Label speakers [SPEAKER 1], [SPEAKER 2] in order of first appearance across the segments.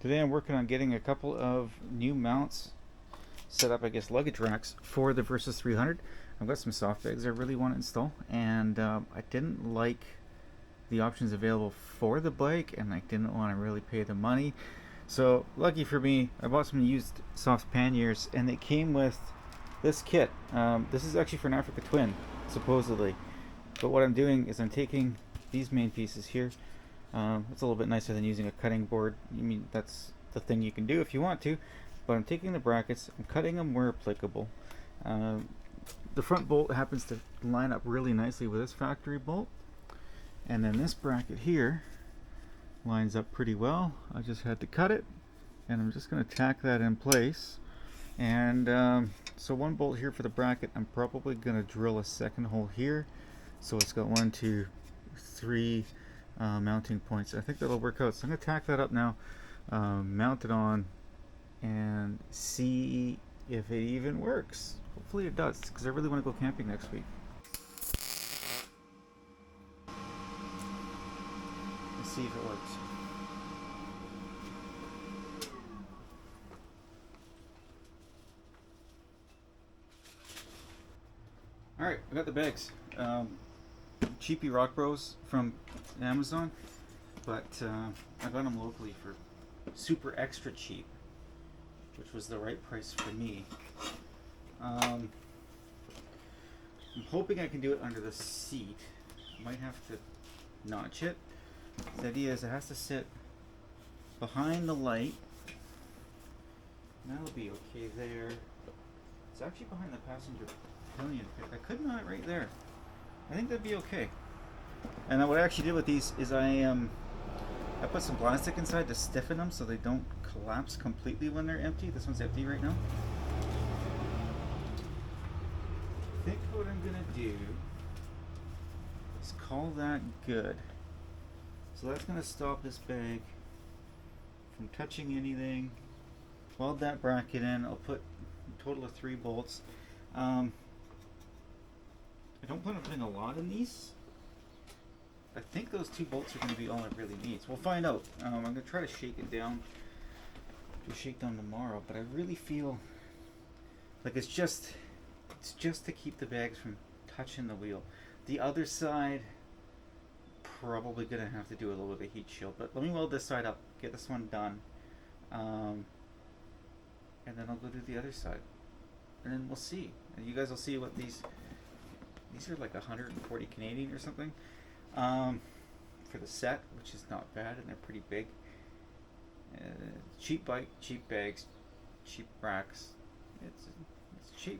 [SPEAKER 1] Today I'm working on getting a couple of new mounts set up, I guess luggage racks for the Versys 300. I've got some soft bags I really want to install, and I didn't like the options available for the bike, and I didn't want to really pay the money. So lucky for me, I bought some used soft panniers, and they came with this kit. This is actually for an Africa Twin, supposedly. But what I'm doing is I'm taking these main pieces here. It's a little bit nicer than using a cutting board. I mean, that's the thing you can do if you want to. But I'm taking the brackets, I'm cutting them where applicable. The front bolt happens to line up really nicely with this factory bolt. And then this bracket here lines up pretty well. I just had to cut it, and I'm just going to tack that in place. And so one bolt here for the bracket. I'm probably going to drill a second hole here, so it's got 1, 2, 3 mounting points. I think that'll work out. So I'm going to tack that up now, mount it on, and see if it even works. Hopefully it does, because I really want to go camping next week. Let's see if it works. Alright, I got the bags. Cheapy Rock Bros from Amazon, but I got them locally for super extra cheap, which was the right price for me. I'm hoping I can do it under the seat. I might have to notch it. The idea is it has to sit behind the light. That'll be okay there. It's actually behind the passenger pillion pit. I could mount it right there. I think that'd be okay. And what I actually did with these is I put some plastic inside to stiffen them so they don't collapse completely when they're empty. This one's empty right now. I think what I'm gonna do is call that good. So that's gonna stop this bag from touching anything. Weld that bracket in. I'll put a total of 3 bolts. I don't plan on putting a lot in these. I think those 2 bolts are going to be all it really needs. We'll find out. I'm going to try to shake it down. Do a shakedown tomorrow, but I really feel like it's just to keep the bags from touching the wheel. The other side, probably going to have to do a little bit of heat shield, but let me weld this side up, get this one done, and then I'll go do the other side, and then we'll see. And you guys will see what these are like 140 Canadian or something for the set, which is not bad, and they're pretty big. Cheap bike, cheap bags, cheap racks. It's cheap.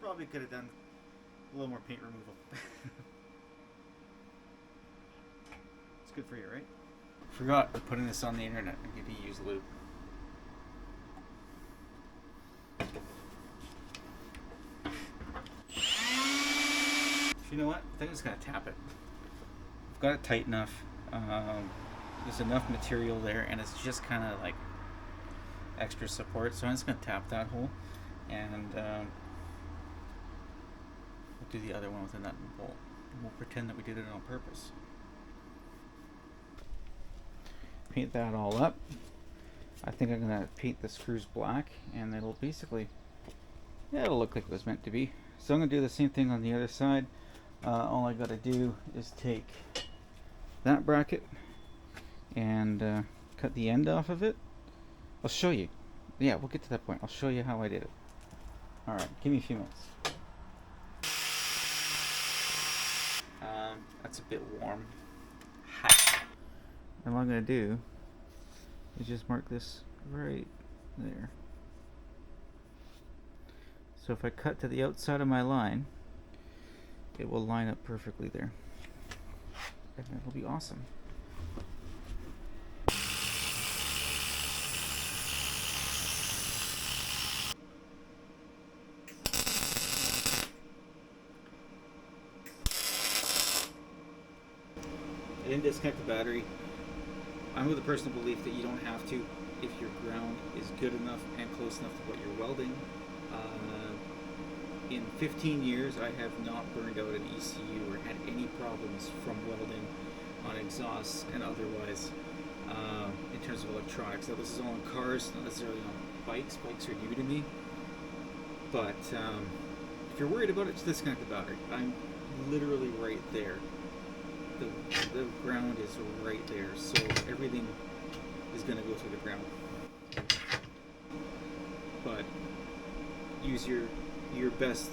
[SPEAKER 1] Probably could have done a little more paint removal. It's good for you, right? Forgot putting this on the internet. I need to use lube. You know what? I think I'm just gonna tap it. I've got it tight enough. There's enough material there, and it's just kind of like extra support. So I'm just gonna tap that hole, and do the other one with a nut and bolt. And we'll pretend that we did it on purpose. Paint that all up. I think I'm gonna paint the screws black, and it'll basically, yeah, it'll look like it was meant to be. So I'm gonna do the same thing on the other side. All I gotta do is take that bracket and cut the end off of it. I'll show you. Yeah, we'll get to that point. I'll show you how I did it. Alright, give me a few minutes. That's a bit warm. And what I'm going to do is just mark this right there. So if I cut to the outside of my line, it will line up perfectly there. And it'll be awesome. didn't disconnect the battery. I'm of the personal belief that you don't have to if your ground is good enough and close enough to what you're welding. In 15 years, I have not burned out an ECU or had any problems from welding on exhausts and otherwise in terms of electronics. Now, this is all on cars, not necessarily on bikes. Bikes are new to me. But if you're worried about it, just disconnect the battery. I'm literally right there. The ground is right there, so everything is going to go through the ground. But use your best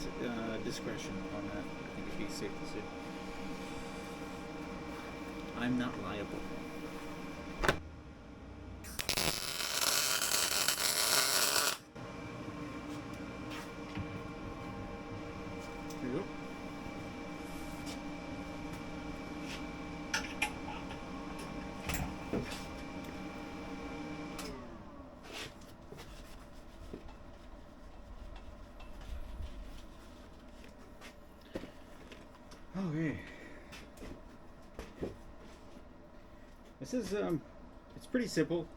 [SPEAKER 1] discretion on that. I think it'd be safe to say. I'm not liable. There you go. Okay. This is it's pretty simple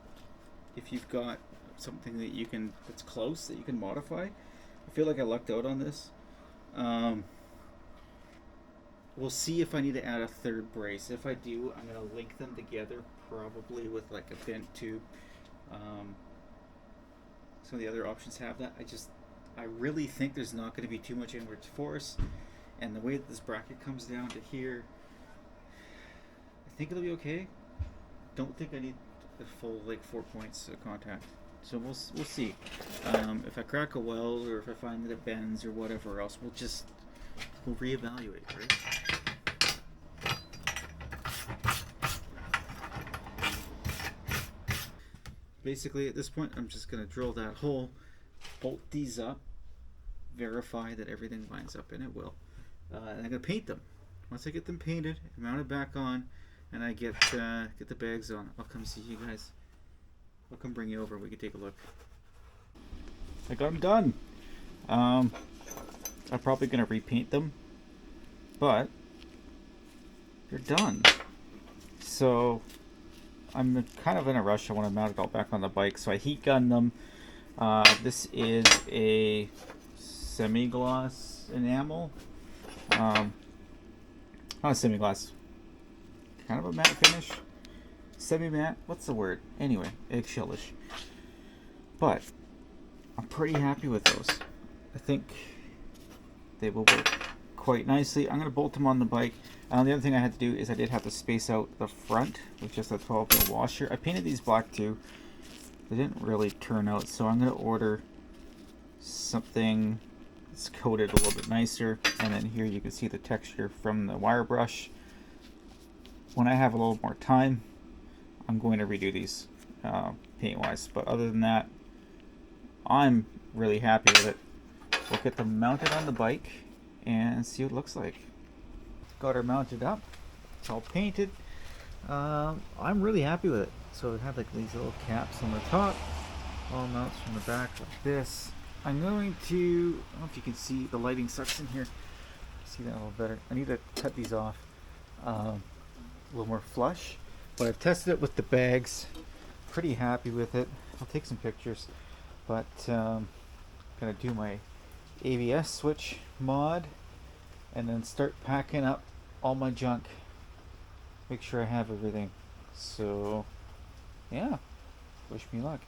[SPEAKER 1] if you've got something that you can that's close that you can modify. I feel like I lucked out on this. We'll see if I need to add a third brace. If I do, I'm going to link them together, probably with like a bent tube. Some of the other options have that. I really think there's not going to be too much inward force, and the way that this bracket comes down to here, I think it'll be okay. Don't think I need a full like 4 points of contact. So we'll see. If I crack a weld or if I find that it bends or whatever else, we'll reevaluate, right? Basically, at this point, I'm just going to drill that hole, bolt these up, verify that everything lines up, and it will. And I'm going to paint them. Once I get them painted, mount it back on, and I get the bags on, I'll come see you guys. I'll come bring you over. We can take a look. I got them done. I'm probably going to repaint them, but they're done. So I'm kind of in a rush. I want to mount it all back on the bike, so I heat gun them. This is a semi-gloss enamel. Not a semi-gloss, kind of a matte finish. Semi-matte, what's the word? Anyway, eggshellish. But I'm pretty happy with those. I think they will work quite nicely. I'm going to bolt them on the bike. The other thing I had to do is I did have to space out the front with just a 12 mil washer. I painted these black too. They didn't really turn out, so I'm going to order something that's coated a little bit nicer. And then here you can see the texture from the wire brush. When I have a little more time, I'm going to redo these paint wise, but other than that, I'm really happy with it. We'll get them mounted on the bike and see what it looks like. Got her mounted up, it's all painted. I'm really happy with it. So it had like these little caps on the top, all mounts from the back like this. I'm going to, I don't know if you can see, the lighting sucks in here. See that a little better. I need to cut these off a little more flush. But I've tested it with the bags, pretty happy with it. I'll take some pictures, but gonna do my ABS switch mod and then start packing up all my junk, make sure I have everything. So yeah, wish me luck.